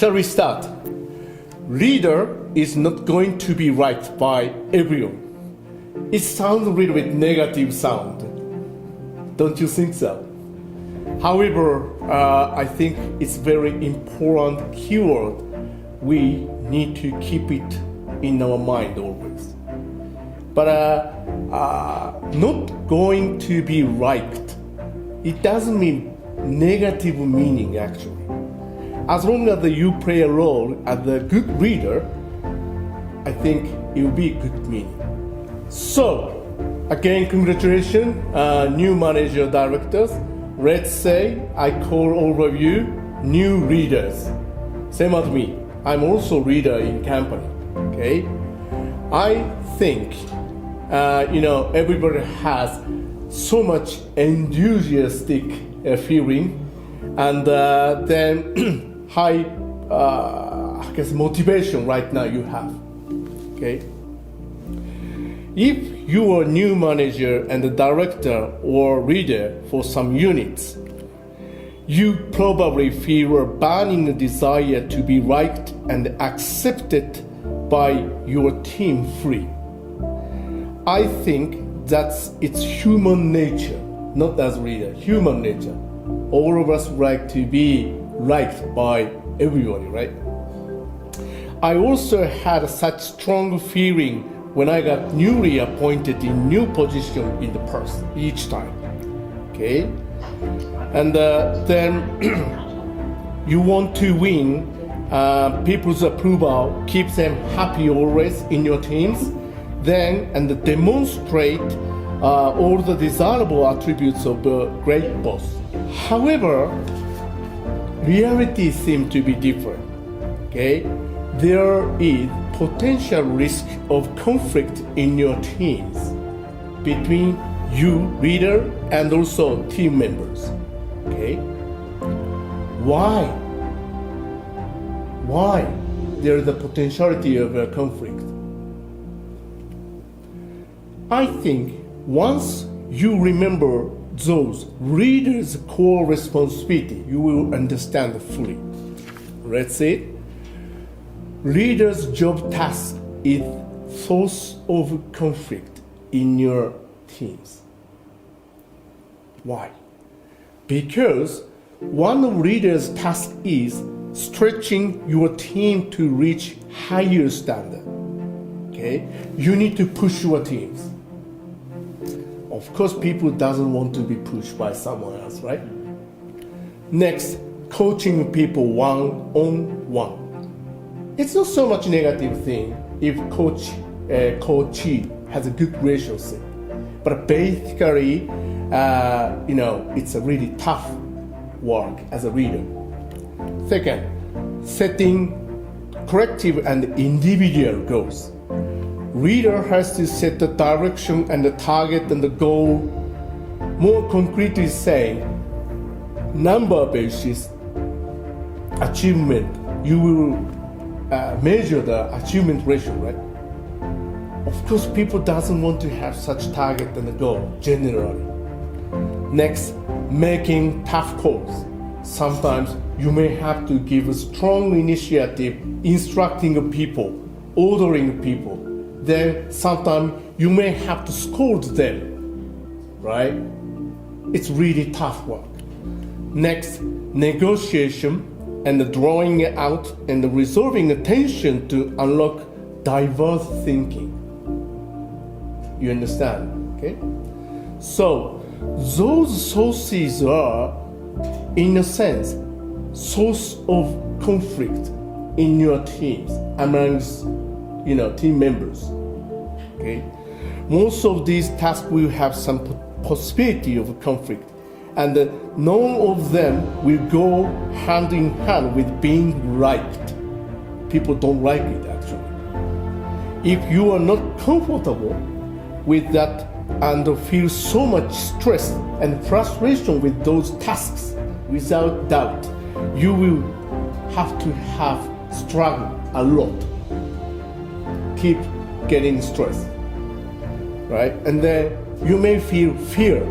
Shall we start? Leader is not going to be liked by everyone. It sounds a little bit negative sound. Don't you think so? However, I think it's very important keyword. We need to keep it in our mind always. But not going to be liked, it doesn't mean negative meaning actually. As long as you play a role as a good leader, I think it will be a good meaning. So, again, congratulations, new manager directors. Let's say I call all of you new leaders. Same as me. I'm also leader in company. Okay. I think everybody has so much enthusiastic feeling, and then high motivation right now you have. Okay. If you are a new manager and a director or leader for some units, you probably feel a burning desire to be liked and accepted by your team fully. I think it's human nature, not as leader, human nature. All of us like to be liked by everybody, right? I also had such strong feeling when I got newly appointed in new position in the person each time, okay? And then you want to win people's approval, keep them happy always in your teams, then and demonstrate all the desirable attributes of a great boss. However, reality seems to be different, okay? There is potential risk of conflict in your teams between you, leader, and also team members, okay? Why there is a potentiality of a conflict? I think once you remember those leaders' core responsibility, you will understand fully. Let's say leader's job task is source of conflict in your teams. Why? Because one of leader's tasks is stretching your team to reach higher standard. Okay? You need to push your teams. Of course, people doesn't want to be pushed by someone else, right? Next, coaching people one-on-one. It's not so much negative thing if coachee has a good relationship, but basically, it's a really tough work as a leader. Second, setting collective and individual goals. Leader has to set the direction and the target and the goal. More concretely saying, number basis achievement. You will measure the achievement ratio, right? Of course, people doesn't want to have such target and the goal generally. Next, making tough calls. Sometimes you may have to give a strong initiative, instructing people, ordering people. Then sometimes you may have to scold them, right? It's really tough work. Next, negotiation and the drawing out and the resolving attention to unlock diverse thinking. You understand, okay? So those sources are, in a sense, source of conflict in your teams amongst team members. Okay, most of these tasks will have some possibility of conflict, and none of them will go hand in hand with being liked. People don't like it actually. If you are not comfortable with that and feel so much stress and frustration with those tasks, without doubt, you will have to have struggle a lot. Keep getting stressed, right? And then you may feel fear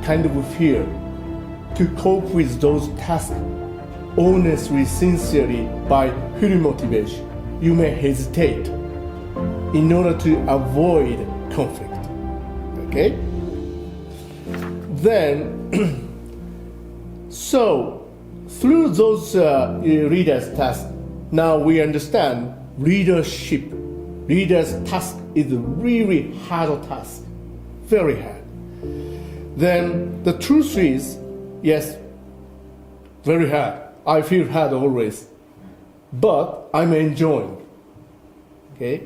to cope with those tasks honestly, sincerely by full motivation, you may hesitate in order to avoid conflict. Okay? Then, so through those leaders' tasks, now we understand leadership. Leader's task is a really hard task, very hard. Then the truth is, yes, very hard. I feel hard always, but I'm enjoying. Okay?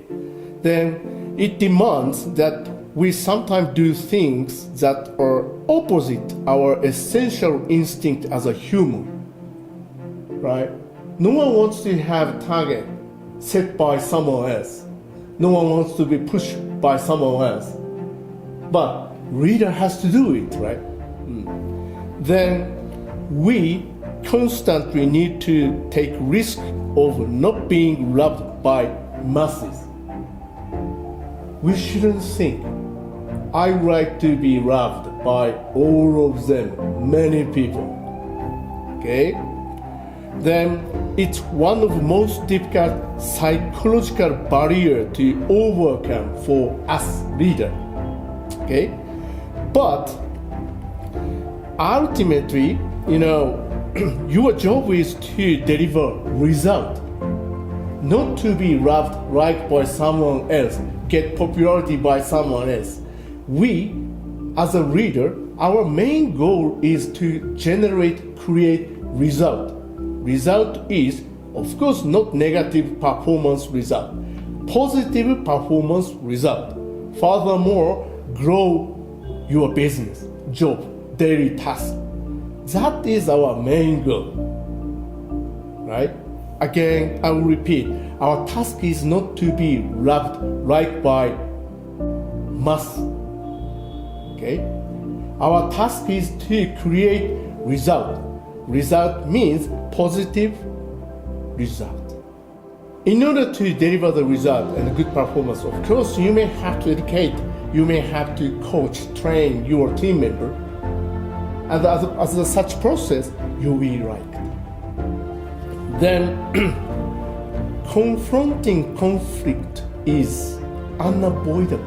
Then it demands that we sometimes do things that are opposite our essential instinct as a human. Right? No one wants to have a target set by someone else. No one wants to be pushed by someone else. But leader has to do it, right? Then we constantly need to take risk of not being loved by masses. We shouldn't think, I would like to be loved by all of them, many people. Okay? Then it's one of the most difficult psychological barriers to overcome for us leaders. Okay? But ultimately, your job is to deliver result, not to be loved like by someone else, get popularity by someone else. We, as a leader, our main goal is to create result. Result is, of course, not negative performance result, positive performance result. Furthermore, grow your business, job, daily task. That is our main goal, right? Again, I will repeat, our task is not to be loved like by mass, okay? Our task is to create result. Result means positive result. In order to deliver the result and a good performance, of course, you may have to educate, you may have to coach, train your team member. And as such process, you will like. Then, confronting conflict is unavoidable.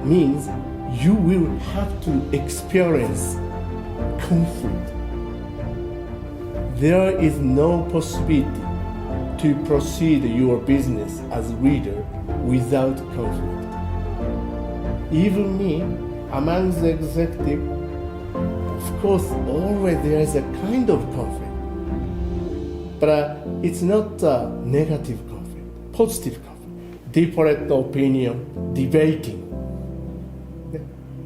Means you will have to experience conflict. There is no possibility to proceed your business as a leader without conflict. Even me, among the executive, of course, always there is a kind of conflict. But it's not a negative conflict, positive conflict. Different opinion, debating.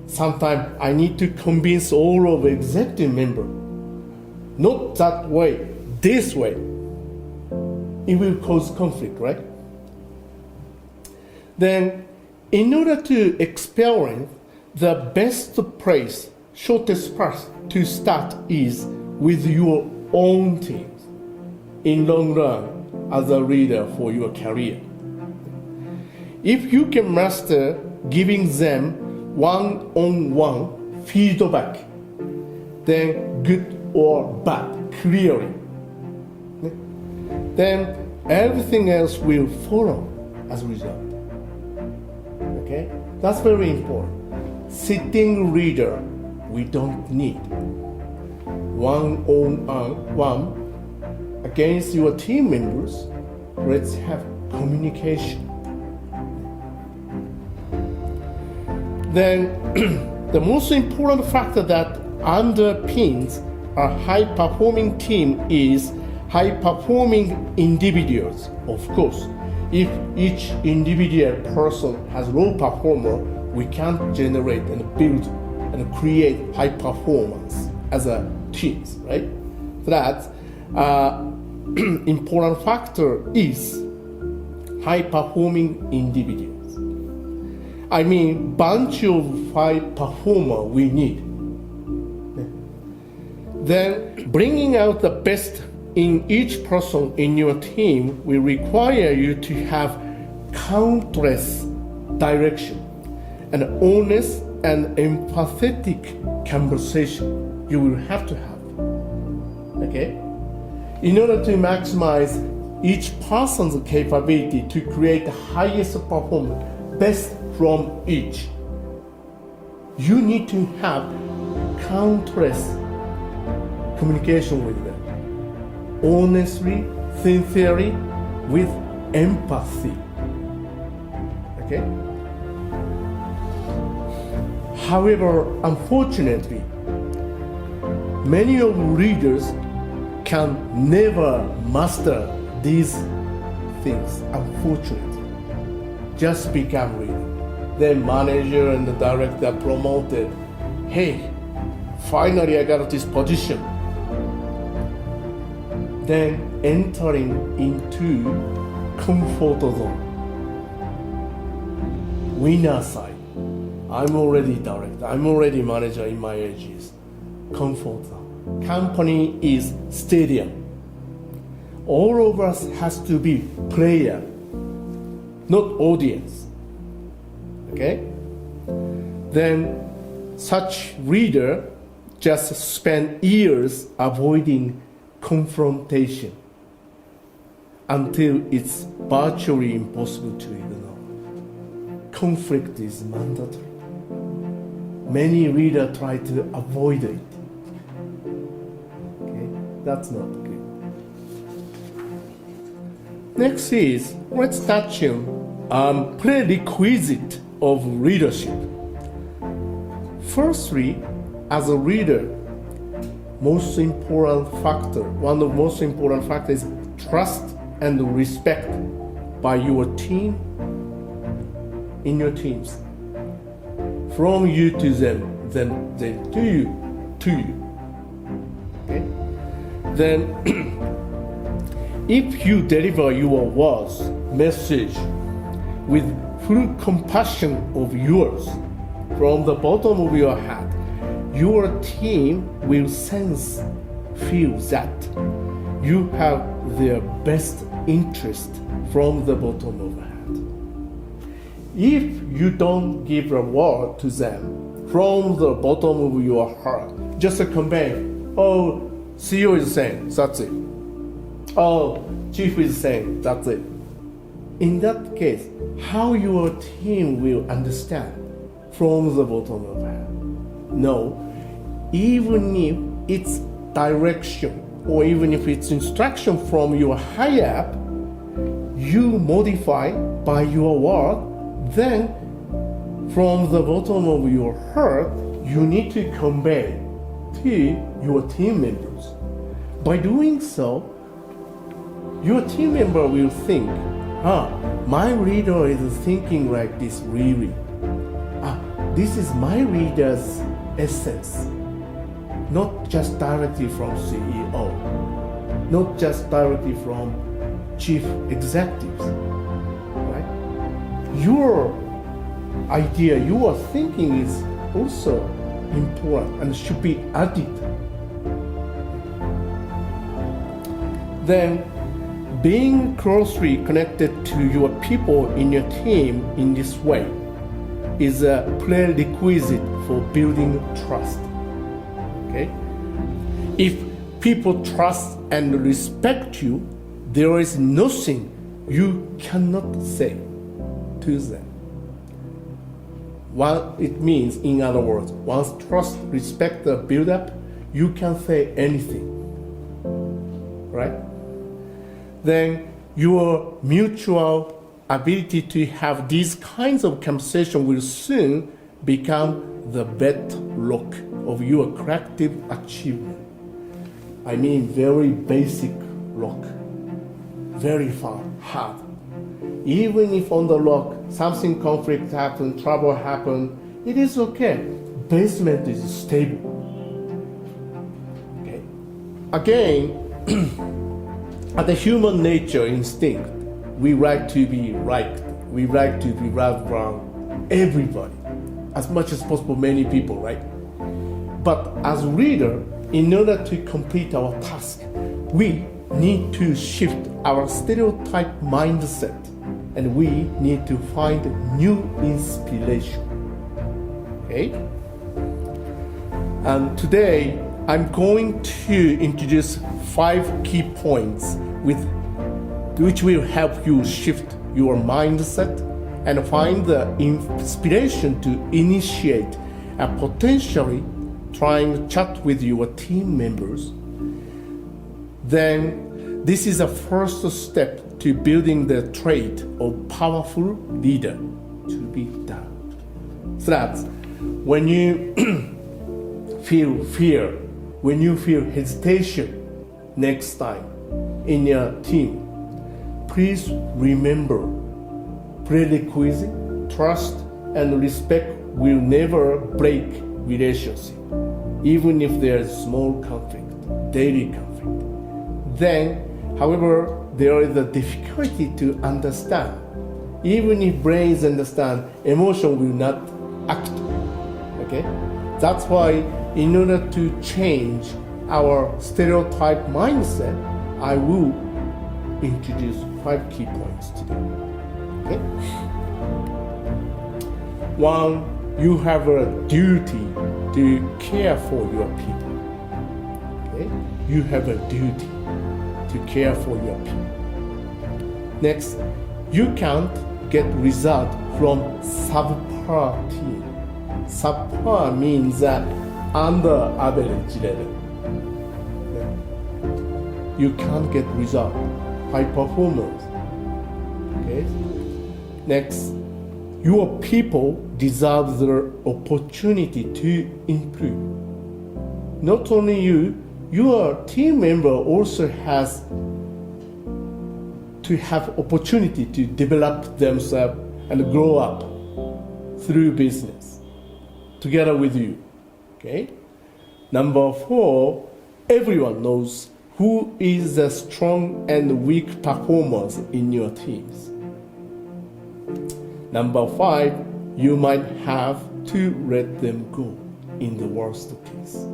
Sometimes I need to convince all of the executive members. Not that way, this way. It will cause conflict, right? Then, in order to experience the best place, shortest path to start is with your own teams. In long run, as a leader for your career. If you can master giving them one-on-one feedback, then good or bad, clearly, then everything else will follow as a result. Okay? That's very important. Sitting leader, we don't need. One-on-one against your team members, let's have communication. Then the most important factor that underpins a high-performing team is high-performing individuals. Of course, if each individual person has low performer, we can't generate and build and create high performance as a teams, right? So that important factor is high-performing individuals. I mean, bunch of high performer we need. Then bringing out the best in each person in your team will require you to have countless direction, an honest and empathetic conversation you will have to have. Okay? In order to maximize each person's capability to create the highest performance, best from each, you need to have countless communication with them, honestly, sincerely, with empathy. Okay? However, unfortunately, many of leaders can never master these things, unfortunately. Just become leader. Then manager and the director promoted, hey, finally I got this position. Then entering into comfort zone. Winner side. I'm already director, I'm already manager in my ages. Comfort zone. Company is stadium. All of us has to be player, not audience. Okay? Then such leader just spend years avoiding confrontation until it's virtually impossible to ignore. Conflict is mandatory. Many leaders try to avoid it. Okay, that's not good. Next is, let's touch on prerequisite of leadership. Firstly, as a leader, one of the most important factors is trust and respect by your team, in your teams. From you to them, then to you. Okay? Then, if you deliver your words, message with full compassion of yours from the bottom of your heart, your team will feel that you have their best interest from the bottom of the heart. If you don't give a word to them from the bottom of your heart, just a comment, oh, CEO is saying, that's it. Oh, chief is saying, that's it. In that case, how your team will understand from the bottom of the heart? No, even if it's direction or even if it's instruction from your higher up, you modify by your word, then from the bottom of your heart, you need to convey to your team members. By doing so, your team member will think, my leader is thinking like this really. This is my leader's essence. Not just directly from CEO, not just directly from chief executives, right? Your idea, your thinking is also important and should be added. Then, being closely connected to your people in your team in this way is a prerequisite for building trust. Okay? If people trust and respect you, there is nothing you cannot say to them. What it means, in other words, once trust, respect are built up, you can say anything. Right? Then your mutual ability to have these kinds of conversation will soon become the bedrock of your collective achievement. I mean very basic rock, very hard. Even if on the rock something conflict happen, trouble happen, it is okay. Basement is stable. Okay. Again, at the human nature instinct, we like to be liked. We like to be loved from everybody, as much as possible, many people, right? But as a leader, in order to complete our task, we need to shift our stereotype mindset, and we need to find new inspiration. Okay? And today, I'm going to introduce 5 key points which will help you shift your mindset and find the inspiration to initiate a potentially trying chat with your team members. Then this is a first step to building the trait of powerful leader to be done. So that's when you feel fear, when you feel hesitation next time in your team, please remember prerequisite, trust, and respect will never break relationship, even if there's small conflict, daily conflict. Then, however, there is a difficulty to understand. Even if brains understand, emotion will not act. Okay? That's why in order to change our stereotype mindset, I will introduce 5 key points today. Okay? 1, you have a duty to care for your people. Okay? You have a duty to care for your people. Next, you can't get result from subpar team. Subpar means under average level. Okay? You can't get result. High performance. Okay? Next, your people deserve the opportunity to improve. Not only you, your team member also has to have opportunity to develop themselves and grow up through business together with you. Okay? Number 4, everyone knows who is the strong and weak performers in your teams. Number 5, you might have to let them go in the worst case.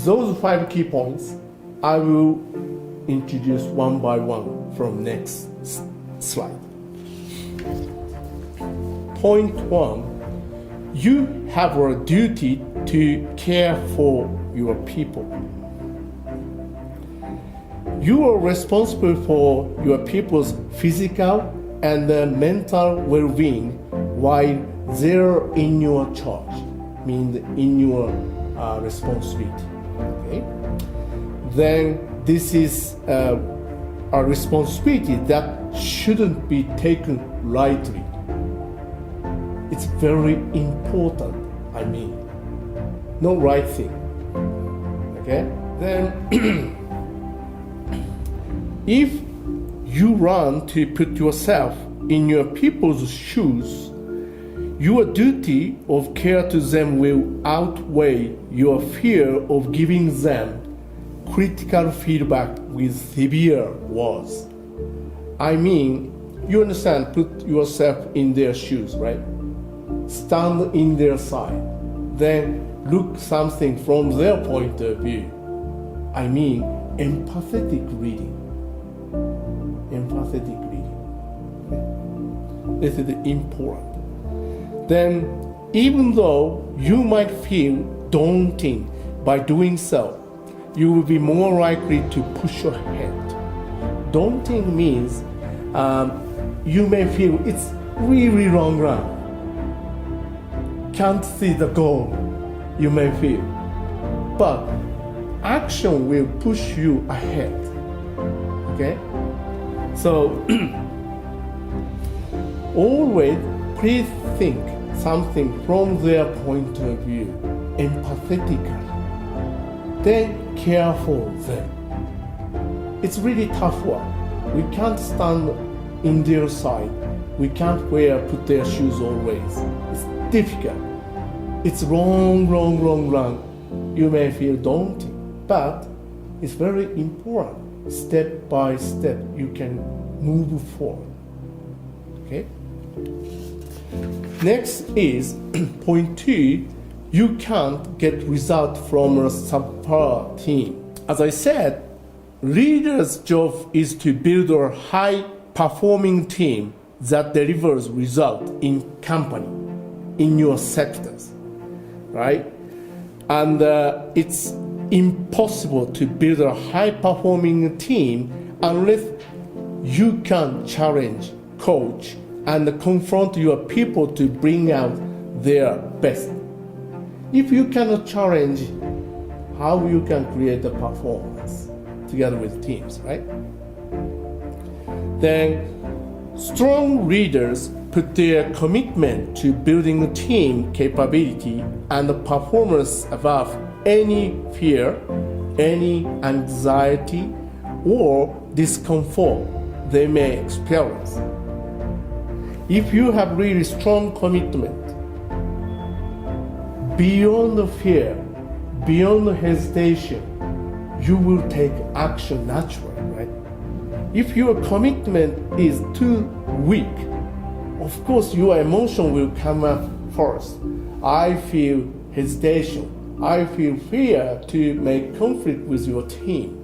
Those 5 key points I will introduce one by one from next slide. Point 1, you have a duty to care for your people. You are responsible for your people's physical and mental well-being while they're in your charge, means in your responsibility. Okay? Then this is a responsibility that shouldn't be taken lightly. It's very important, not right thing. Okay? Then if you run to put yourself in your people's shoes, your duty of care to them will outweigh your fear of giving them critical feedback with severe words. You understand, put yourself in their shoes, right? Stand in their side. Then look something from their point of view. Empathetic reading. Empathetic reading. Okay? This is important. Then, even though you might feel daunting by doing so, you will be more likely to push ahead. Daunting means you may feel it's really long run. Can't see the goal, you may feel. But action will push you ahead. Okay? So, always please think something from their point of view, empathetically. Then care for them. It's really tough one. We can't stand in their side. We can't put their shoes always. It's difficult. It's long. You may feel daunting, but it's very important. Step by step, you can move forward. Okay? Next is point 2, you can't get result from a subpar team. As I said, leader's job is to build a high-performing team that delivers result in company, in your sectors, right? And it's impossible to build a high-performing team unless you can challenge, coach, and confront your people to bring out their best. If you cannot challenge, how you can create a performance together with teams, right? Then strong leaders put their commitment to building a team capability and performance above any fear, any anxiety, or discomfort they may experience. If you have really strong commitment, beyond the fear, beyond the hesitation, you will take action naturally, right? If your commitment is too weak, of course your emotion will come up first. I feel hesitation. I feel fear to make conflict with your team,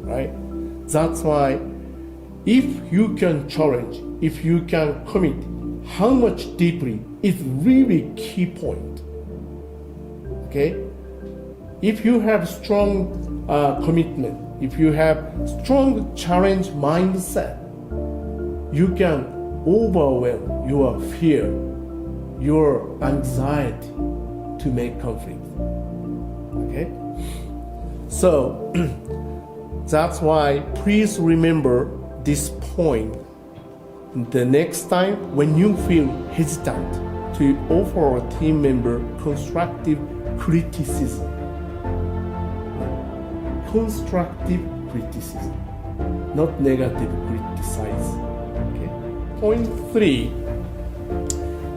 right? That's why if you can challenge, if you can commit, how much deeply is really key point. Okay? If you have strong commitment, if you have strong challenge mindset, you can overwhelm your fear, your anxiety to make conflict. Okay? So that's why please remember this point the next time when you feel hesitant to offer a team member constructive criticism. Constructive criticism, not negative criticize. Okay? Point 3,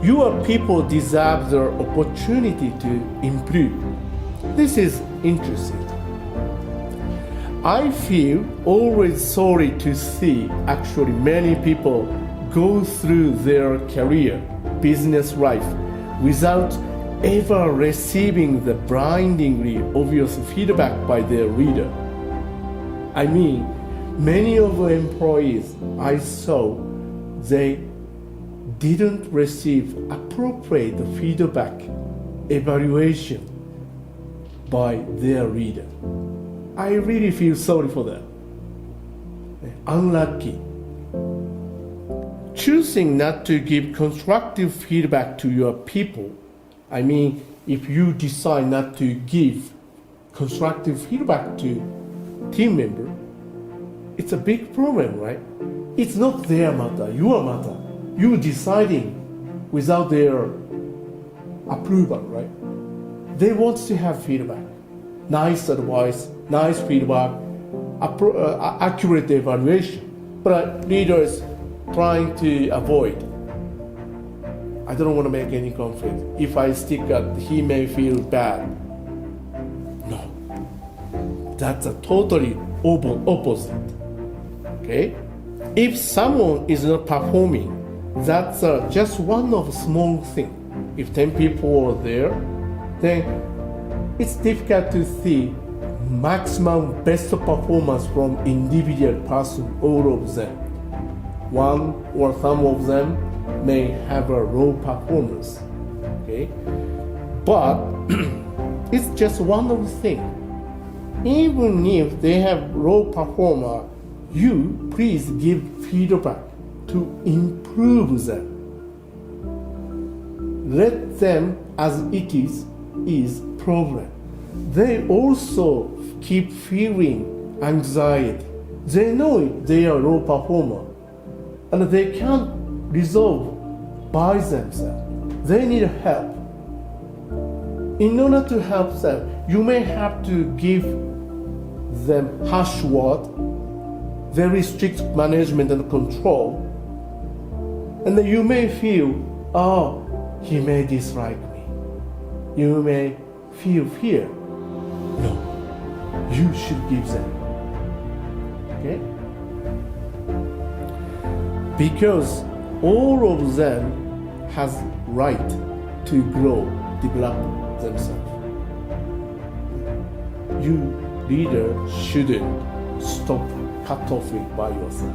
your people deserve the opportunity to improve. This is interesting. I feel always sorry to see actually many people go through their career, business life, without ever receiving the blindingly obvious feedback by their leader. I mean, many of the employees I saw, they didn't receive appropriate feedback, evaluation by their leader. I really feel sorry for them. Unlucky. Choosing not to give constructive feedback to your people, I mean, if you decide not to give constructive feedback to team member, it's a big problem, right? It's not their matter, your matter. You deciding without their approval, right? They want to have feedback, nice advice, nice feedback, accurate evaluation. But leaders trying to avoid. I don't want to make any conflict. If I stick at, he may feel bad. No, that's a totally opposite. Okay? If someone is not performing, that's just one of small thing. If 10 people are there, then it's difficult to see maximum best performance from individual person, all of them. One or some of them may have a low performance, okay? But it's just one of the things. Even if they have low performer, you please give feedback to improve them. Let them as it is problem. They also keep feeling anxiety. They know they are low performer and they can't resolve by themselves. They need help. In order to help them, you may have to give them harsh word, very strict management and control. And then you may feel, oh, he may dislike me. You may feel fear. No, you should give them. Okay? Because all of them has right to grow, develop themselves. You leader shouldn't stop cut off it by yourself.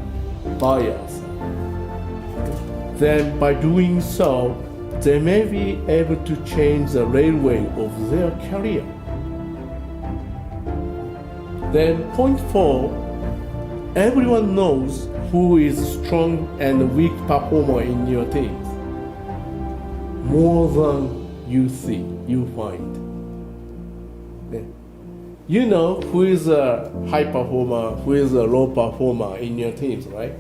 Then by doing so, they may be able to change the railway of their career. Then point 4, everyone knows who is strong and weak performer in your teams. More than you find. You know who is a high performer, who is a low performer in your teams, right?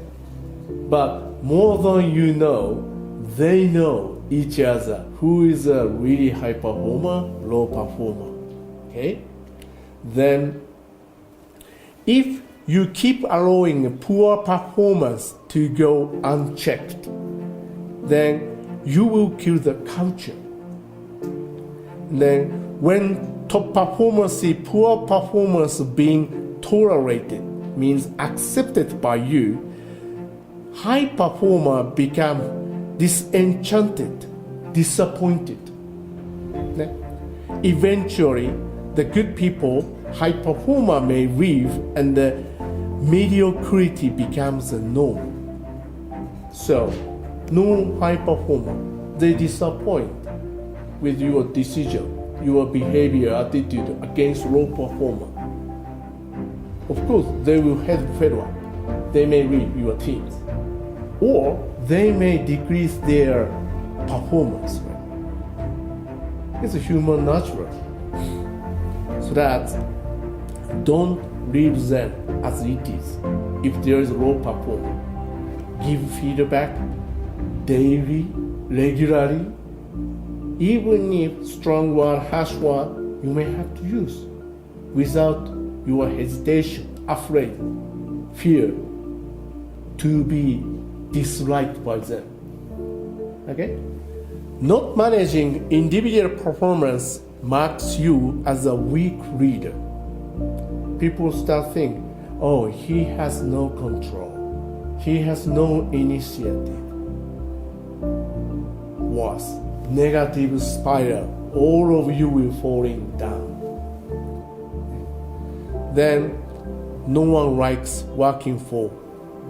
But more than you know, they know each other who is a really high performer, low performer. Okay? Then, if you keep allowing poor performance to go unchecked, then you will kill the culture. Then, when top performance see poor performance being tolerated, means accepted by you, high performer become disenchanted, disappointed. Eventually, the good people, high performer may leave and the mediocrity becomes the norm. So, no high performer, they disappoint with your decision, your behavior, attitude against low performer. Of course, they will have failure. They may leave your teams. Or they may decrease their performance. It's a human nature. So that don't leave them as it is. If there is low performer, give feedback daily, regularly. Even if strong word, harsh word, you may have to use without your hesitation, afraid, fear to be disliked by them. Okay? Not managing individual performance marks you as a weak leader. People start thinking, oh, he has no control. He has no initiative. Worse, negative spiral. All of you will falling down. Then, no one likes working for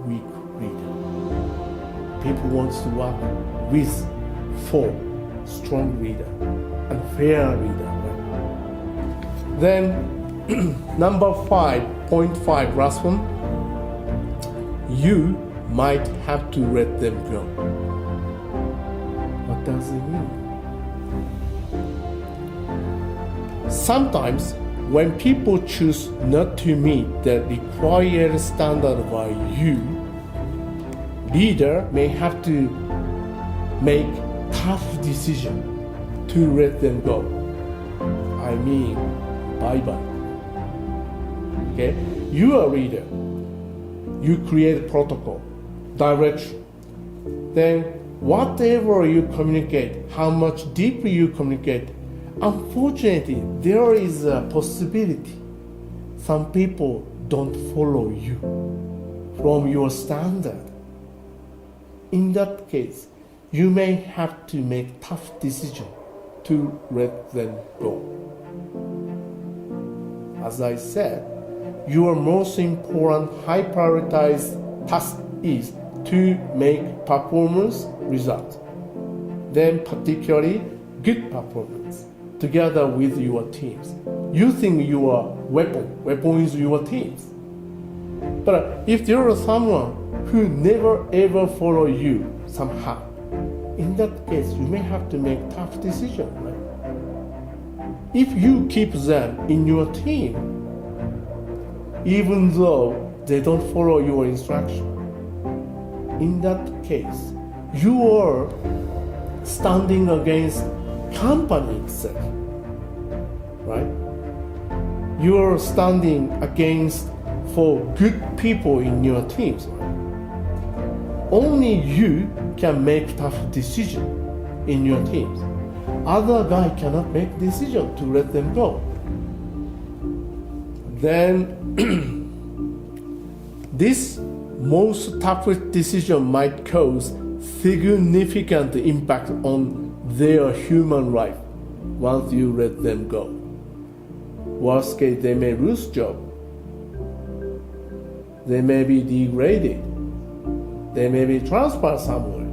weak leader. People want to work with, for strong leader and fair leader. Right? Then, number 5.5, last one. You might have to let them go. What does it mean? Sometimes, when people choose not to meet the required standard by you, leader may have to make tough decision to let them go. I mean, bye-bye. Okay? You are a leader. You create protocol, direction. Then whatever you communicate, how much deeply you communicate, unfortunately, there is a possibility some people don't follow you from your standard. In that case, you may have to make tough decisions to let them go. As I said, your most important high prioritized task is to make performance results. Then particularly good performance together with your teams. Using your weapon is your teams. But if there is someone who never ever follow you somehow, in that case you may have to make tough decisions, right? If you keep them in your team, even though they don't follow your instruction, in that case, you are standing against company itself, right? You are standing against for good people in your teams, right? Only you can make tough decisions in your teams. Other guy cannot make decision to let them go. Then this most toughest decision might cause significant impact on their human life once you let them go. Worst case, they may lose job. They may be degraded. They may be transferred somewhere.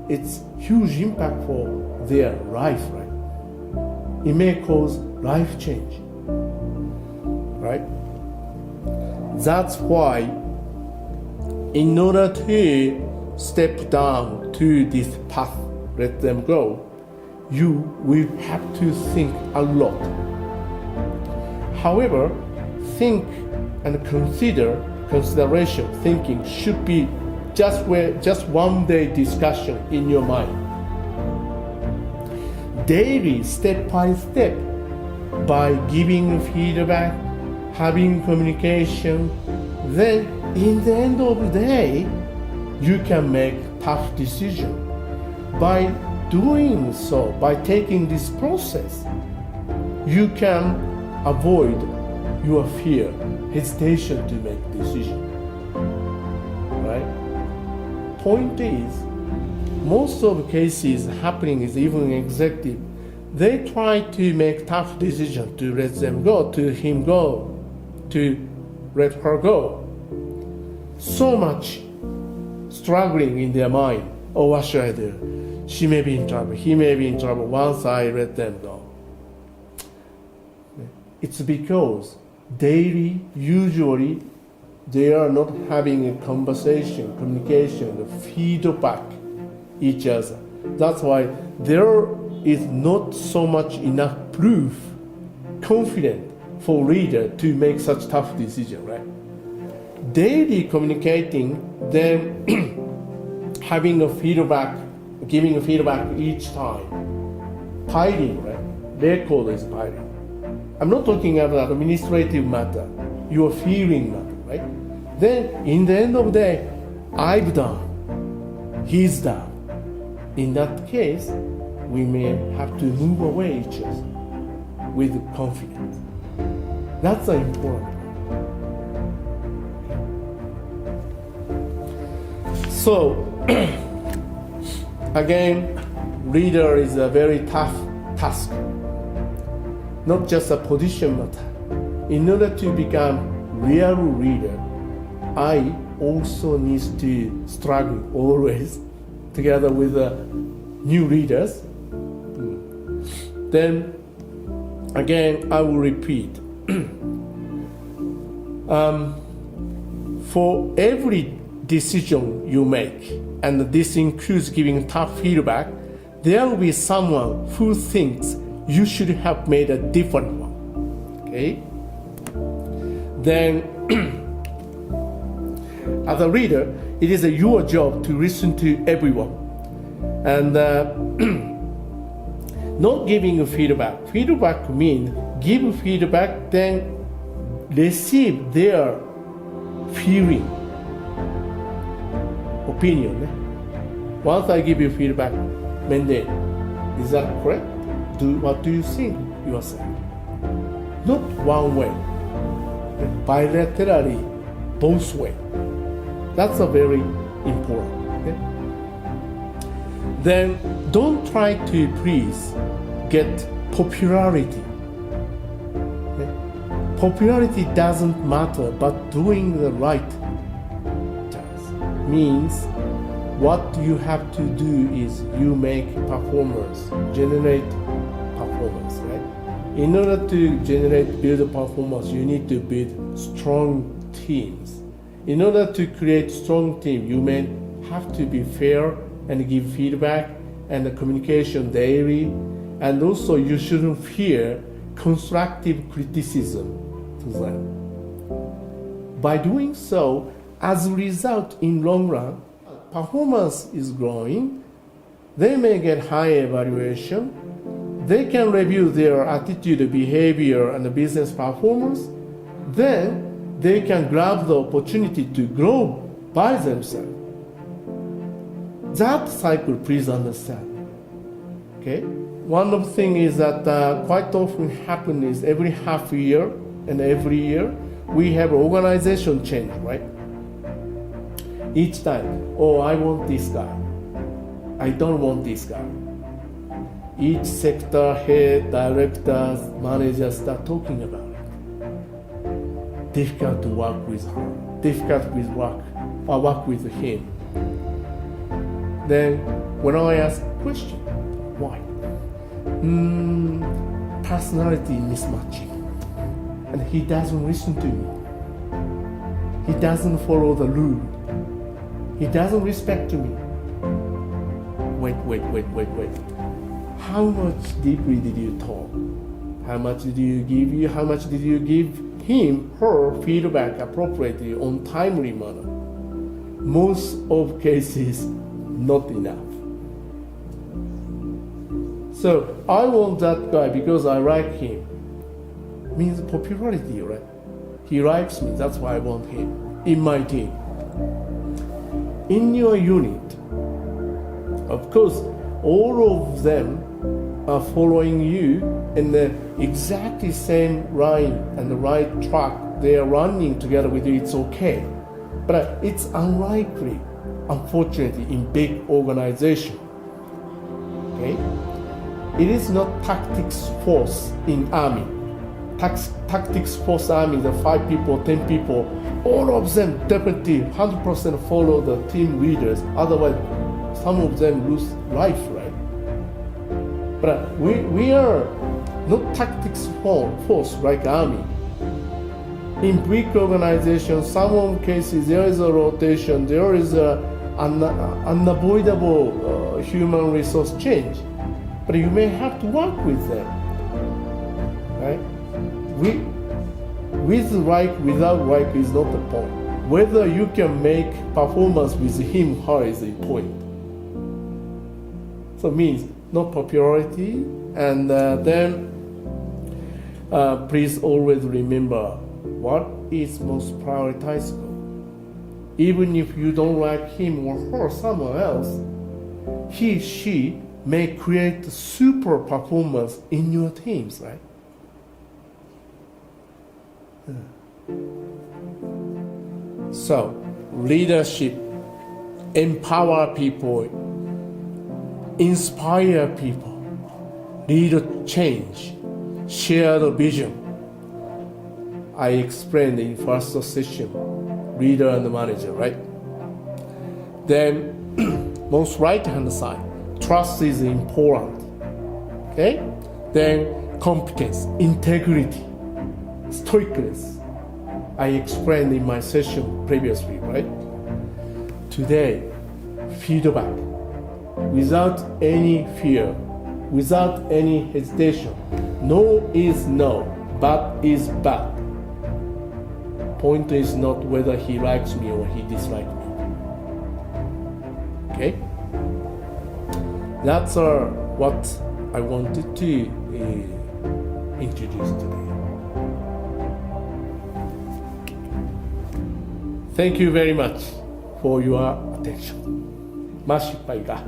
It's huge impact for their life, right? It may cause life change, right? That's why in order to step down to this path, let them go, you will have to think a lot. However, think and consideration thinking should be just one day discussion in your mind. Daily, step by step, by giving feedback, having communication, then in the end of the day, you can make tough decisions. By doing so, by taking this process, you can avoid your fear, hesitation to make decisions. Right? Point is, most of the cases happening is even executive. They try to make tough decisions to let them go, to him go, to let her go. So much struggling in their mind. Oh, what should I do? She may be in trouble. He may be in trouble once I let them go. It's because daily, usually, they are not having a conversation, communication, feedback each other. That's why there is not so much enough proof, confident for leader to make such tough decision, right? Daily communicating, then having a feedback, giving a feedback each time. Piling, right? Record is piling. I'm not talking about administrative matter, your feeling matter, right? Then, in the end of the day, I've done, he's done. In that case, we may have to move away each other with confidence. That's the important point. So, again, leader is a very tough task. Not just a position matter. In order to become real leader, I also need to struggle always together with new leaders. Then again, I will repeat. For every decision you make, and this includes giving tough feedback, there will be someone who thinks you should have made a different one. Okay? Then, as a leader, it is your job to listen to everyone and not giving feedback. Feedback means give feedback, then receive their feeling, opinion. Once I give you feedback, then is that correct? What do you think yourself? Not one way, bilaterally, both ways. That's a very important. Okay? Then don't try to please get popularity. Okay? Popularity doesn't matter, but doing the right does. Means what you have to do is you make performance, generate performance, right? In order to build performance, you need to build strong teams. In order to create strong team, you may have to be fair and give feedback and the communication daily, and also you shouldn't fear constructive criticism to them. By doing so, as a result, in long run, performance is growing. They may get high evaluation. They can review their attitude, behavior, and business performance. Then they can grab the opportunity to grow by themselves. That cycle, please understand. Okay? One of the things is that quite often happen is every half year and every year we have organization change, right? Each time, oh, I want this guy. I don't want this guy. Each sector head, directors, managers start talking about it. Difficult to work with her. Difficult with work with him. Then when I ask question, why? Personality mismatching. And he doesn't listen to me. He doesn't follow the rule. He doesn't respect me. Wait. How much deeply did you talk? How much did you give him, her feedback appropriately on timely manner? Most of cases, not enough. So I want that guy because I like him. Means popularity, right? He likes me, that's why I want him in my team. In your unit, of course, all of them are following you in the exactly same line and the right track. They are running together with you, it's okay. But it's unlikely, unfortunately, in big organization. Okay? It is not tactics force in army. Tactics force army, the 5 people, 10 people, all of them definitely 100% follow the team leaders. Otherwise, some of them lose life, right? But we are not tactics force like army. In big organizations, some cases there is a rotation, there is a unavoidable human resource change. But you may have to work with them, right? With like, without like is not the point. Whether you can make performance with him, her is the point. So it means not popularity, and then please always remember what is most prioritizable. Even if you don't like him or her, someone else, he, she may create super performance in your teams, right? So, leadership, empower people, inspire people, lead change, share the vision. I explained in first session, leader and manager, right? Then, most right-hand side, trust is important, okay? Then, competence, integrity, stoicness. I explained in my session previously, right? Today, feedback, without any fear, without any hesitation. No is no, but is bad. Point is not whether he likes me or he dislikes me. Okay? That's what I wanted to introduce today. Thank you very much for your attention. まあ失敗か。